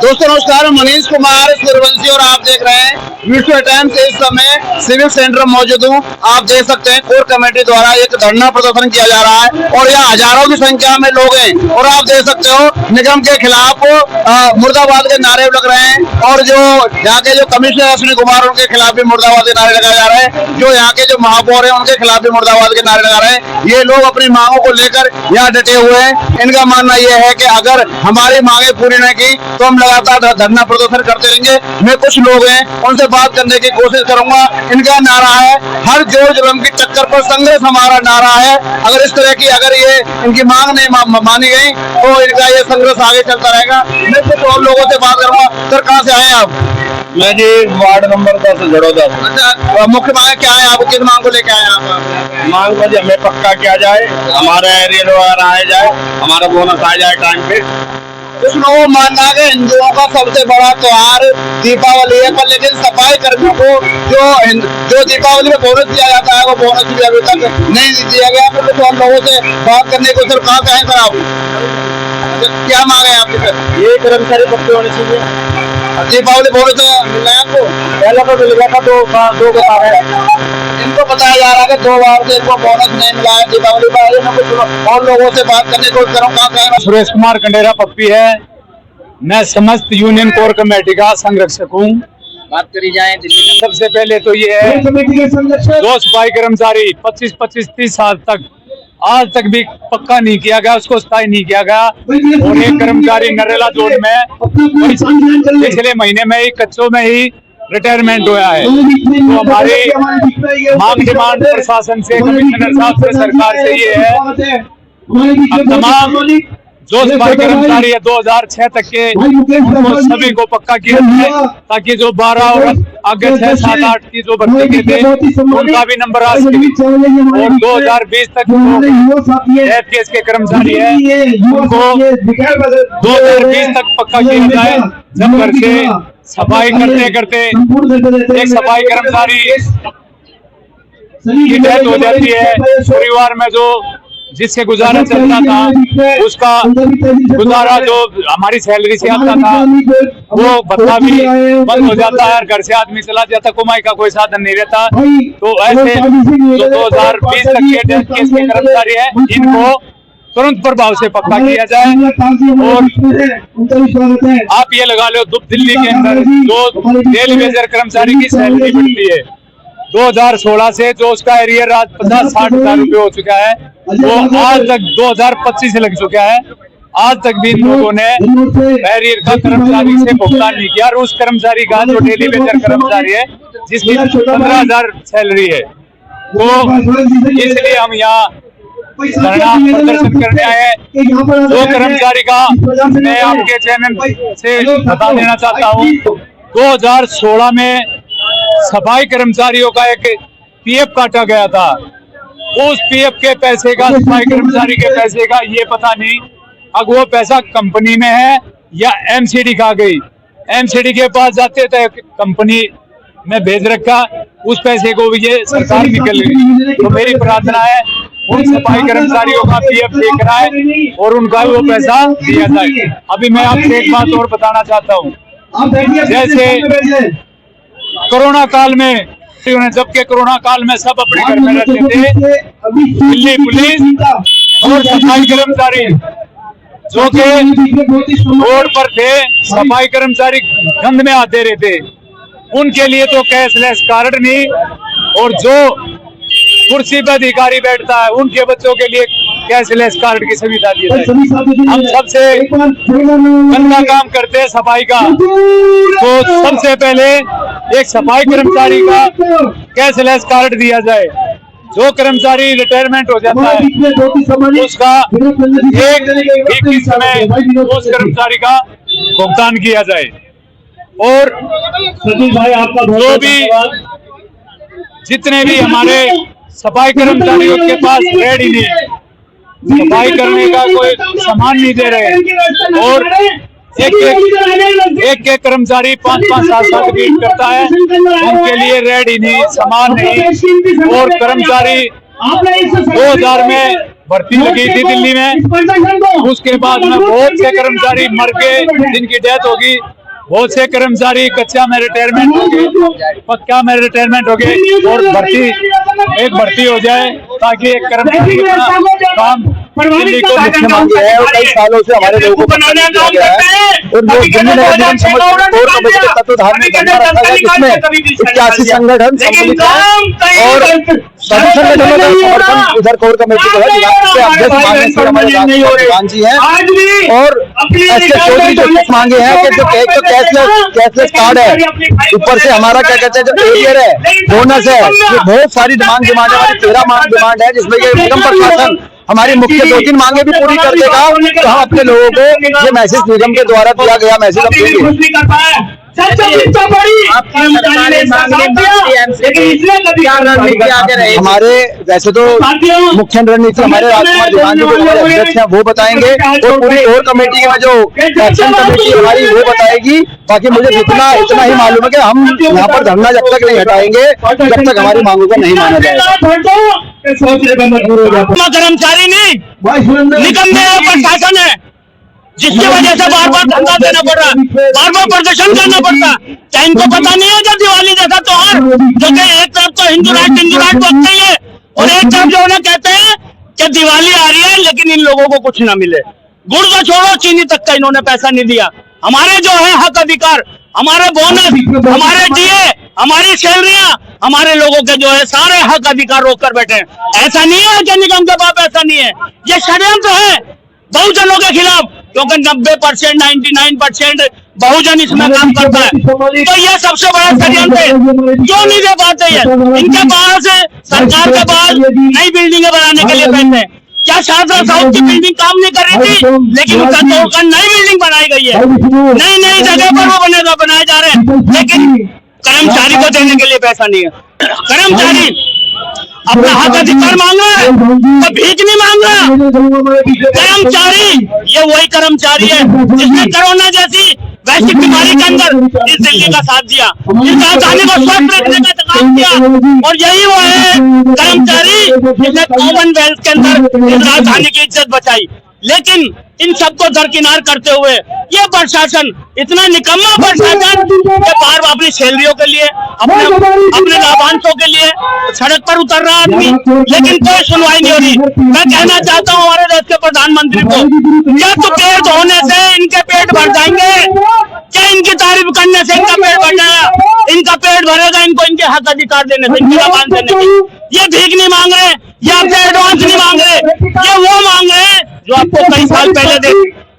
दोस्तों नमस्कार, मनीष कुमार सूर्यवंशी और आप देख रहे हैं विश्व टाइम्स। इस समय सिविल सेंटर मौजूद हूँ। आप देख सकते हैं कोर कमेटी द्वारा एक धरना प्रदर्शन किया जा रहा है और यहाँ हजारों की संख्या में लोग हैं और आप देख सकते हो निगम के खिलाफ मुर्दाबाद के नारे लग रहे हैं और जो यहाँ के जो कमिश्नर अश्विनी कुमार उनके खिलाफ भी मुर्दाबाद के नारे लगाए जा रहे हैं। जो यहाँ के जो महापौर है उनके खिलाफ भी मुर्दाबाद के नारे लगा रहे हैं। ये लोग अपनी मांगों को लेकर यहाँ डटे हुए हैं। इनका मानना यह है कि अगर हमारी मांगे पूरी नहीं की तो हम लगातार धरना प्रदर्शन करते रहेंगे। मैं कुछ लोग हैं उनसे बात करने की कोशिश करूंगा। इनका नारा है हर जोर जुल्म की टक्कर पर संघर्ष हमारा नारा है। अगर इस तरह की अगर ये इनकी मांग नहीं मानी गई तो इनका ये संघर्ष आगे चलता रहेगा। मैं कुछ और लोगों से बात करूंगा। सर कहाँ से आए आप? मैं जी वार्ड नंबर 10 जड़ौदा। अच्छा, मुख्य मांग क्या है? आप किस मांग को लेके आए आप? मांग मुझे हमें पक्का किया जाए, हमारा एरियल वगैरह आया जाए, हमारा बोनस आ जाए टाइम पे। कुछ लोगों मानना है हिंदुओं का सबसे बड़ा त्योहार दीपावली है, पर लेकिन सफाई कर्मियों को जो दीपावली में बोनस दिया जाता है वो बोनस भी अभी तक नहीं दिया गया। तो कुछ और लोगों से बात करने को सर कहाँ कहें सर आप? क्या मांग है आपकी सर? ये कर्मचारी पक्के होने चाहिए। दीपावली बोनस मिल रहा है आपको? पहला तो मिल गया था, दो का है। इनको बताया जा रहा है कि 2 बार से इनको बोनस नहीं मिला है दीपावली पर। मैं कुछ और लोगों से बात करने को करूँ कहाँ कहें? सुरेश कुमार कंडेरा पप्पी है। मैं समस्त यूनियन कोर कमेटी का संरक्षक हूँ। बात करी जाए सबसे पहले तो ये है दो सफाई कर्मचारी 25-30 साल तक आज तक भी पक्का नहीं किया गया, उसको स्थायी नहीं किया गया। और एक कर्मचारी नरेला जोन में पिछले महीने में ही कच्चों में ही रिटायरमेंट हुआ है। तो हमारी मांग डिमांड प्रशासन से, कमिश्नर साहब से, सरकार से ये है अब तमाम जो सफाई कर्मचारी है 2006 तक के उनको सभी को पक्का किया जाए, ताकि जो 12 और आगे 6, 7, 8 की जो भर्ती के थे उनका भी नंबर आ सके। और 2020 तक डेथ केस के कर्मचारी है उनको 2020 तक पक्का किया जाए। जब घर से सफाई करते करते एक सफाई कर्मचारी की डेथ हो जाती है, परिवार में जो जिससे गुजारा चलता था उसका गुजारा जो हमारी सैलरी से आता था वो भत्ता भी बंद हो जाता है। घर से आदमी चला जाता, कमाई का कोई साधन नहीं रहता। तो ऐसे जो 2020 तक के डेथ केस के कर्मचारी है इनको तुरंत प्रभाव से पक्का किया जाए। और आप ये लगा लो दिल्ली के अंदर जो डेली वेजर कर्मचारी की सैलरी बढ़ती है 2016 से जो उसका एरियर आज 50-60 हजार रुपये हो चुका है वो आज तक 2025 से लग चुका है। आज तक भी इन लोगों ने एरियर का कर्मचारी से भुगतान नहीं किया। और उस कर्मचारी का जो डेली वेजर कर्मचारी है जिसकी 15,000 सैलरी है, तो इसलिए हम यहाँ धरना प्रदर्शन करने आए हैं। जो कर्मचारी का मैं आपके चैनल से बता देना चाहता हूँ, 2016 में सफाई कर्मचारियों का एक पीएफ काटा गया था। उस पीएफ के पैसे का, सफाई कर्मचारी के पैसे का ये पता नहीं अब वो पैसा कंपनी में है या एमसीडी खा गई। एमसीडी के पास जाते थे, कंपनी में भेज रखा, उस पैसे को भी ये सरकार निकल गई। तो मेरी प्रार्थना है उन सफाई कर्मचारियों का पीएफ देख रहा है और उनका वो पैसा दिया जाए। अभी मैं आपसे एक बात और बताना चाहता हूँ, जैसे कोरोना काल में, जबकि कोरोना काल में सब अपने घर में रहते थे, दिल्ली पुलिस और सफाई कर्मचारी जो के रोड पर थे, सफाई कर्मचारी गंद में आते रहते, उनके लिए तो कैशलेस कार्ड नहीं। और जो कुर्सी पर अधिकारी बैठता है उनके बच्चों के लिए कैशलेस कार्ड की सुविधा दी जाए। हम सबसे गंदा काम करते हैं सफाई का, तो सबसे पहले एक सफाई कर्मचारी का कैशलेस कार्ड दिया जाए। जो कर्मचारी रिटायरमेंट हो जाता है उसका एक समय उस कर्मचारी का भुगतान किया जाए। और जो भी जितने भी हमारे सफाई कर्मचारियों के पास रेडी नहीं, सफाई करने का कोई सामान नहीं दे रहे और एक कर्मचारी 5-5-7 वेट करता है, उनके लिए रेडी नहीं, सामान नहीं। और कर्मचारी 2000 में भर्ती लगी थी दिल्ली में, उसके बाद में बहुत से कर्मचारी मर गए जिनकी डेथ होगी। बहुत से कर्मचारी कच्चा में रिटायरमेंट हो गए, पक्का में रिटायरमेंट हो गए और भर्ती हो जाए ताकि एक कर्मचारी अपना काम दिल्ली को मुख्य मांग है और कई सालों से हमारे लोगों को पता नहीं किया गया है और लोग जम्मू नगर निगम कोर कमेटी के तत्वाधान में धरना रखा है जिसमें 81 संगठन सम्मिलित हैं और सभी संगठनों का समर्थन इधर कोर कमेटी को है जिसके अध्यक्ष माननीय श्री हमारे राष्ट्रपति जी हैं और ऐसे चौधरी जो कुछ मांगे हैं कि जो एक तो कैशलेस कार्ड है, ऊपर से हमारा क्या कहते हैं जो एरियर है, बोनस है, ये बहुत सारी डिमांड है, हमारी 13 डिमांड है जिसमें ये निगम प्रशासन हमारी मुख्य 2-3 मांगे भी पूरी कर देगा तो हम अपने लोगों को ये मैसेज निगम के द्वारा दिया गया मैसेज हम देंगे। हमारे वैसे तो मुख्य रणनीति हमारे राजकुमार दीवान जी जो हमारे अध्यक्ष हैं वो बताएंगे और पूरी कोर कमेटी में जो एक्शन कमेटी हमारी वो बताएगी। बाकी मुझे इतना ही मालूम है कि हम यहाँ पर धरना जब तक नहीं हटाएंगे जब तक हमारी मांगों को नहीं माना जाएगा। कर्मचारी नहीं, निगम में प्रशासन है जिसकी वजह से बार बार धंधा देना पड़ रहा है, बार बार प्रदर्शन करना पड़ता है। क्या इनको पता नहीं है कि दिवाली जैसा त्योहार जो कि एक तरफ तो हिंदू राष्ट्र बोलते ही है और एक तरफ जो उन्हें कहते हैं कि दिवाली आ रही है लेकिन इन लोगों को कुछ ना मिले। गुड़ तो छोड़ो, चीनी तक का इन्होंने पैसा नहीं दिया। हमारे जो है हक अधिकार, हमारे बोनस, हमारे डीए, हमारी सैलरियां, हमारे लोगों के जो है सारे हक अधिकार रोक कर बैठे हैं। ऐसा नहीं है कि निगम के पास ऐसा नहीं है, ये षड्यंत्र है बहुजनों के खिलाफ, क्योंकि 90% 99% बहुजन इसमें काम करता है। तो ये सबसे बड़ा षड्यंत्र है। क्यों नहीं दे पाते हैं? इनके पास सरकार के पास नई बिल्डिंगे बनाने के लिए पैसे हैं। क्या शारदा साउथ की बिल्डिंग काम नहीं कर रही थी? लेकिन उसका तोड़कर नई बिल्डिंग बनाई गई है, नई जगह पर वो बनाए जा रहे हैं, लेकिन कर्मचारी को देने के लिए पैसा नहीं है। कर्मचारी अपना हक अधिकार मांग रहा है तो भीख नहीं मांग रहा। कर्मचारी ये वही कर्मचारी है जिसने कोरोना जैसी वैश्विक बीमारी के अंदर इस दिल्ली का साथ दिया, इस राजधानी को स्वस्थ रखने का काम किया, और यही वो है कर्मचारी जिसने कॉमनवेल्थ के अंदर इस राजधानी की इज्जत बचाई। लेकिन इन सबको दरकिनार करते हुए ये प्रशासन इतना निकम्मा प्रशासन कि बार बार अपनी सैलरियों के लिए अपने लाभांशों के लिए सड़क पर उतर रहा आदमी, लेकिन कोई सुनवाई नहीं हो रही। मैं कहना चाहता हूँ हमारे देश के प्रधानमंत्री को, क्या तो पेट धोने से इनके पेट भर जाएंगे? क्या इनकी तारीफ करने से इनका पेट भर जाएगा? इनका पेट भरेगा इनको इनके हक अधिकार देने से, इनके लाभांश देने से। ये भीख नहीं मांग रहे, ये आपसे एडवांस नहीं मांग रहे, ये वो मांग रहे हैं जो आपको कई साल पहले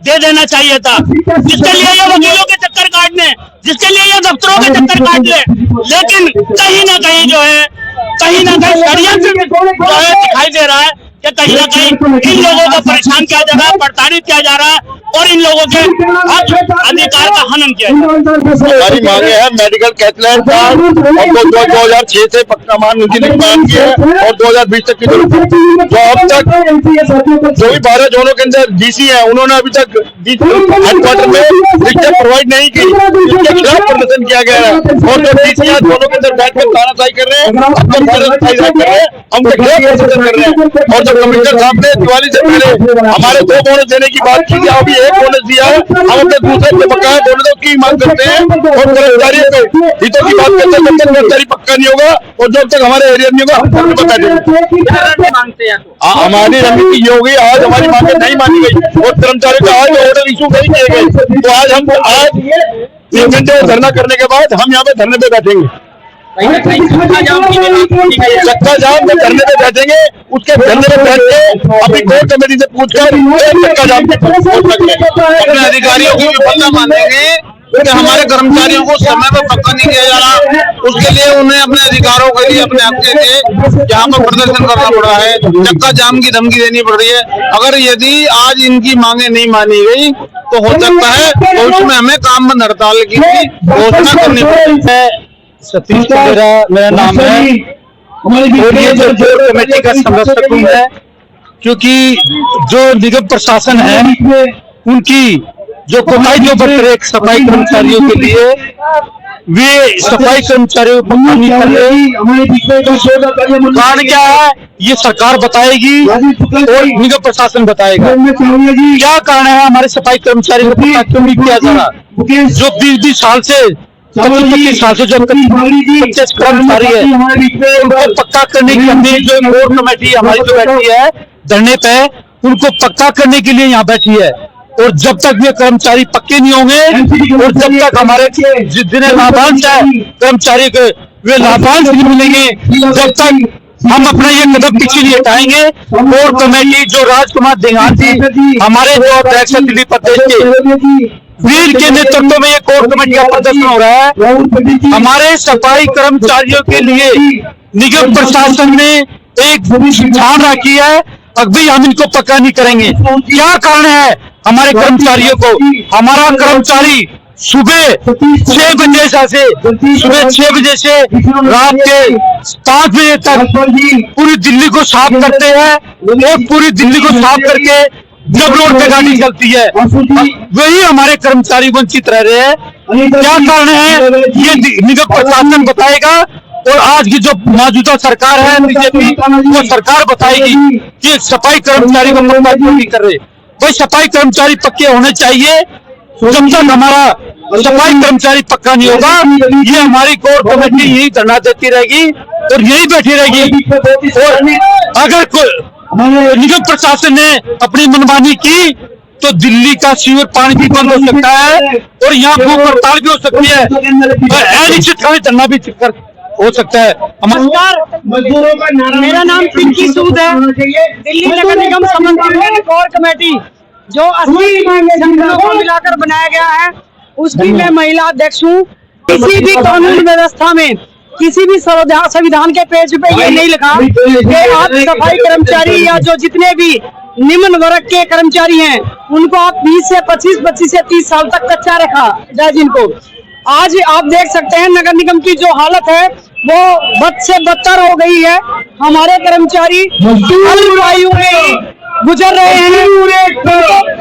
दे देना चाहिए था, जिसके लिए ये वकीलों के चक्कर काटने, जिसके लिए ये दफ्तरों के चक्कर काट ले। लेकिन कहीं ना कहीं जो है षड्यंत्र जो है दिखाई दे रहा है कि कहीं ना कहीं इन लोगों को परेशान किया जा रहा है, प्रताड़ित किया जा रहा है और इन लोगों के अधिकार का हनन किया जा रहा है। हमारी मांगे हैं मेडिकल कैशलेस कार्ड और 2006 से पक्का मान उनकी निगरानी की है और 2020 तक की जो अब तक जो भी 12 जोनों के अंदर डीसी है उन्होंने अभी तक हेडक्वार्टर में शिक्षा प्रोवाइड नहीं की, इसके खिलाफ प्रदर्शन किया गया है। और जो डीसी है दोनों के अंदर बैठकर तानाशाही कर रहे हैं, हम खिलाफ प्रदर्शन कर रहे हैं। और जब कमिश्नर साहब ने दिवाली से पहले हमारे 2 बोनस देने की बात की, अभी 1 बोनस दिया है, हम अपने दूसरे से बकाया बोनसों की मांग करते हैं और कर्मचारियों के हितों की बात करते हैं। जब तक कर्मचारी पक्का नहीं होगा और जब तक हमारे एरिया नहीं होगा हम बता देंगे। हमारी रणनीति ये होगी, आज हमारी मांगे नहीं मानी गई और कर्मचारियों का आज ऑर्डर इशू नहीं किए गए, तो आज हम 3 घंटे धरना करने के बाद हम यहाँ पे धरने पे बैठेंगे। चक्का जाम में धरने पे बैठेंगे, उसके धरने पे बैठ के अपनी कोर कमेटी से पूछकर चक्का जाम अपने अधिकारियों की विफलता मानेंगे क्योंकि हमारे कर्मचारियों को समय पर पक्का नहीं किया जा रहा। उसके लिए उन्हें अपने अधिकारों के लिए, अपने हक के लिए यहाँ पर प्रदर्शन करना पड़ा है, चक्का जाम की धमकी देनी पड़ रही है। अगर यदि आज इनकी मांगे नहीं मानी गई तो हो सकता है तो उसमें हमें काम बंद हड़ताल की घोषणा करनी पड़ेगी। सतीश कलेरा मेरा नाम है और ये जो कोर कमेटी का सदस्य हूँ मैं, क्योंकि जो निगम प्रशासन है उनकी जो कोताही जो बरत रहे सफाई कर्मचारियों के लिए, वे सफाई कर्मचारियों को पक्का नहीं कर रहे। कारण क्या है ये सरकार बताएगी और निगम प्रशासन बताएगा। क्या कारण है हमारे सफाई कर्मचारी को पक्का क्यों नहीं किया जा रहा? जो 20-20 साल से 25 साल से जो 25 कर्मचारी है उनको पक्का करने के लिए जो कोर कमेटी हमारी जो बैठी है धरने पे, उनको पक्का करने के लिए यहाँ बैठी है। और जब तक वे कर्मचारी पक्के नहीं होंगे और जब तक हमारे जितने लाभांश है कर्मचारी के वे लाभांश नहीं मिलेंगे, जब तक हम अपना ये कदम पीछे नहीं हटाएंगे। कोर कमेटी जो राजकुमार देहान जी हमारे जो अध्यक्ष है दिल्ली प्रदेश के, वीर के नेतृत्व में ये कोर कमेटी का प्रदर्शन हो रहा है। हमारे सफाई कर्मचारियों के लिए निगम प्रशासन ने एक ठान रखी है, अभी हम इनको पक्का नहीं करेंगे। क्या कारण है हमारे कर्मचारियों को? हमारा कर्मचारी सुबह 6 बजे से सुबह 6 बजे से रात के 5 बजे तक पूरी दिल्ली को साफ करते हैं और पूरी दिल्ली को साफ करके जब रोड पे गाड़ी चलती है वही हमारे कर्मचारी वंचित रह रहे हैं। क्या कारण है ये निगम प्रशासन बताएगा और आज की जो मौजूदा सरकार है बीजेपी, वो सरकार बताएगी कि सफाई कर्मचारी को पक्का क्यों नहीं कर रहे। भाई सफाई कर्मचारी पक्के होने चाहिए। जब तक हमारा सफाई कर्मचारी पक्का नहीं होगा ये हमारी कोर कमेटी यही धरना देती रहेगी और यही बैठी रहेगी। और अगर निगम प्रशासन ने अपनी मनमानी की तो दिल्ली का सीवर पानी भी बंद हो सकता है और यहाँ भूख हड़ताल भी हो सकती है और अनिश्चितकालीन धरना भी हो सकता है। नमस्कार, मेरा नाम पिंकी सूद है। दिल्ली नगर निगम समन्वय कोर कमेटी जो 80 संगठनों को मिलाकर बनाया गया है उसकी मैं महिला अध्यक्ष हूँ। किसी भी कानून व्यवस्था में किसी भी संविधान के पेज पे ये नहीं लिखा कि आप सफाई कर्मचारी या जो जितने भी निम्न वर्ग के कर्मचारी हैं उनको आप 20 से 25 से 30 साल तक कच्चा रखा जाए जिनको। आज आप देख सकते हैं नगर निगम की जो हालत है वो बद से बदतर हो गई है। हमारे कर्मचारी अल्पायु में गुजर रहे हैं,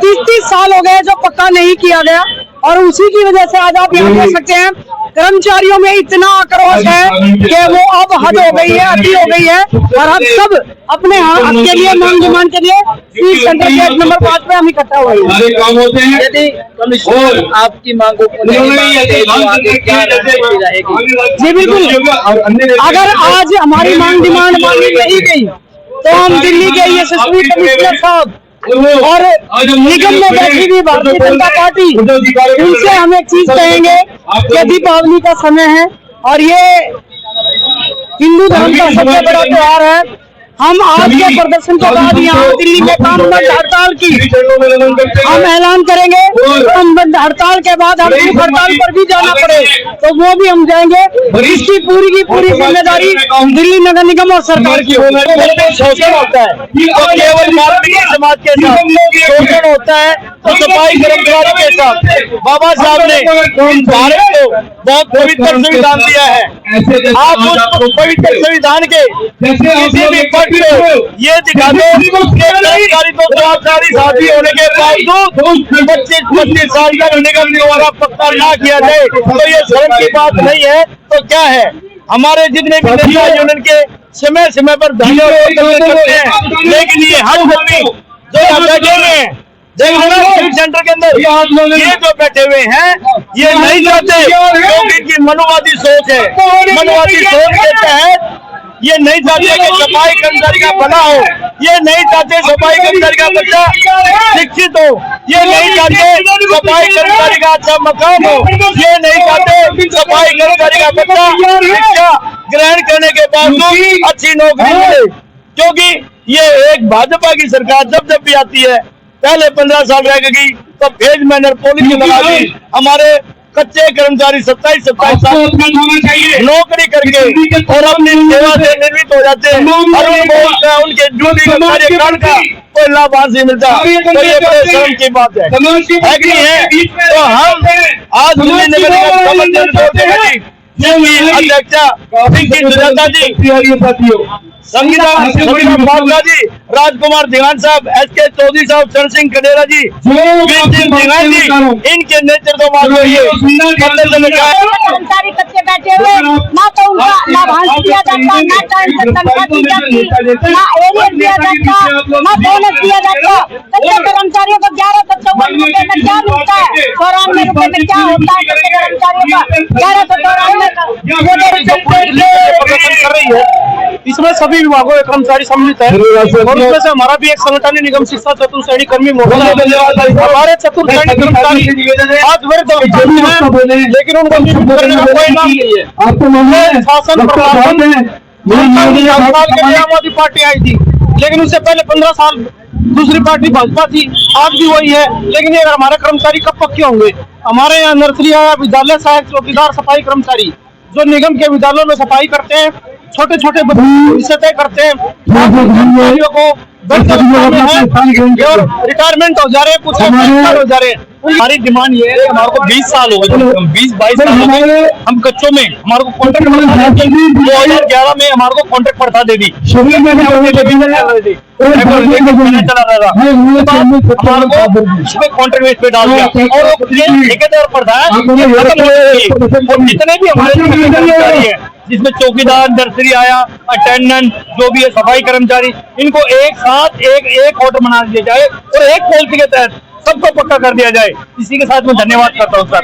30 साल हो गए जो पक्का नहीं किया गया और उसी की वजह से आज आप यहाँ देख सकते हैं कर्मचारियों में इतना आक्रोश है कि वो अब हद हो गई है, अति हो गई है और हम सब अपने हक के लिए मांग डिमांड के लिए स्वीट सेंटर गेट नंबर 5 पे हम इकट्ठा हुए हैं। यदि कमिश्नर आपकी मांगों को नहीं मानते तो आगे क्या रणनीति रहेगी? जी बिल्कुल, अगर आज हमारी मांग डिमांड मानी नहीं गई तो हम दिल्ली के यशस्वी कमिश्नर साहब और निगम में बैठी हुई भारतीय जनता पार्टी उनसे हम एक चीज कहेंगे कि दीपावली का समय है और ये हिंदू धर्म का सबसे बड़ा त्योहार है। हम आज के प्रदर्शन के बाद यहाँ दिल्ली में काम बंद हड़ताल की हम ऐलान करेंगे। काम बंद हड़ताल के बाद हम भूख हड़ताल पर भी जाना पड़े तो वो भी हम जाएंगे। इसकी पूरी की पूरी जिम्मेदारी दिल्ली नगर निगम और सरकार की शोषण होता है तो केवल वाल्मीकि समाज के साथ शोषण होता है तो सफाई कर्मचारी के साथ बाबा साहब ने भारत को बहुत पवित्र संविधान दिया है। आप उस पवित्र संविधान के किसी भी पक्ष में ये दिखा दो कि कर्मचारी तो जवाबदारी साथी होने के बावजूद 25 साल तक निगम द्वारा पक्का ना किया जाए तो ये शर्म की बात नहीं है तो क्या है। हमारे जितने भी नेता यूनियन के समय समय पर धरने करते हैं लेकिन ये हर आदमी जो यहाँ बैठे हुए हैं सिविल सेंटर के अंदर ये जो बैठे हुए हैं ये नहीं चाहते क्योंकि इनकी मनोवादी सोच है। मनोवादी सोच के तहत ये नहीं चाहते कि सफाई कर्मचारी का भला हो, ये नहीं चाहते सफाई कर्मचारी का बच्चा शिक्षित हो, ये नहीं चाहते सफाई कर्मचारी का अच्छा मकान हो, ये नहीं चाहते सफाई कर्मचारी का बच्चा शिक्षा ग्रहण करने के बावजूद अच्छी नौकरी मिले। क्योंकि ये एक भाजपा की सरकार जब भी आती है पहले 15 साल रह गई तो फेज मैनर पॉलिसी बना दी। हमारे कच्चे कर्मचारी 27 साल नौकरी करके और अपनी सेवा से निर्मित हो जाते हैं और उनके ड्यूटी का कार्यकाल का कोई लाभांश नहीं मिलता तो ये बड़े शर्म की बात है कि है। तो हम आज दिल्ली नगर निगम अध्यक्षा पिंकी सुजाता जी संगीता बाबला जी, राजकुमार दिवान साहब, SK चौधरी साहब, चरण सिंह कडेरा जी, दिवान जी, इनके नेतृत्व में कर्मचारी कच्चे बैठे हुए, ना तो उनका लाभांश दिया जाता, ना टाइम से तनख्वाह दी जाती, ना एरियर दिया जाता, ना बोनस दिया जाता। कच्चे कर्मचारियों को 1154 रुपए में क्या मिलता है, 94 रुपए में क्या होता है कच्चे कर्मचारियों का 1194 कर रही है। इसमें सभी विभागों के कर्मचारी सम्मिलित है और उसमें से हमारा भी एक संगठन है निगम शिक्षा चतुर्श्रेणी कर्मी मोहल्ला। हमारे चतुर्श्रेणी कर्मचारी आज वर्ग है, लेकिन उनको करने का कोई नाम नहीं है। शासन प्रशासन के लिए आम आदमी पार्टी आई थी, लेकिन उससे पहले 15 साल दूसरी पार्टी भाजपा थी, आज भी वही है। लेकिन ये हमारे कर्मचारी कब पक्के होंगे? हमारे यहाँ नर्सरी आया, विद्यालय सहायक, चौकीदार, सफाई कर्मचारी जो निगम के विद्यालयों में सफाई करते हैं, छोटे छोटे भविष्य तय करते हैं, कर्मचारियों को रिटायरमेंट हो जा रहे हैं, कुछ हो जा रहे हैं। हमारी डिमांड ये है, हमारे को 20 साल हो गए, 20-22 साल हो गए हम कच्चों में, हमारे को कॉन्ट्रैक्ट 2011 में हमारे को कॉन्ट्रैक्ट बढ़ा दे दी, चला रहा था, हमारे को इसमें कॉन्ट्रैक्ट बेस पे डाल दिया और वो ठेकेदार पर था। जितने भी हमारे कर्मचारी है, जिसमें चौकीदार, नर्सरी आया, अटेंडेंट, जो भी है सफाई कर्मचारी, इनको एक साथ एक ऑर्डर बना दिया जाए और एक पॉलिसी के तहत सबको पक्का कर दिया जाए। इसी के साथ मैं धन्यवाद करता हूँ सर।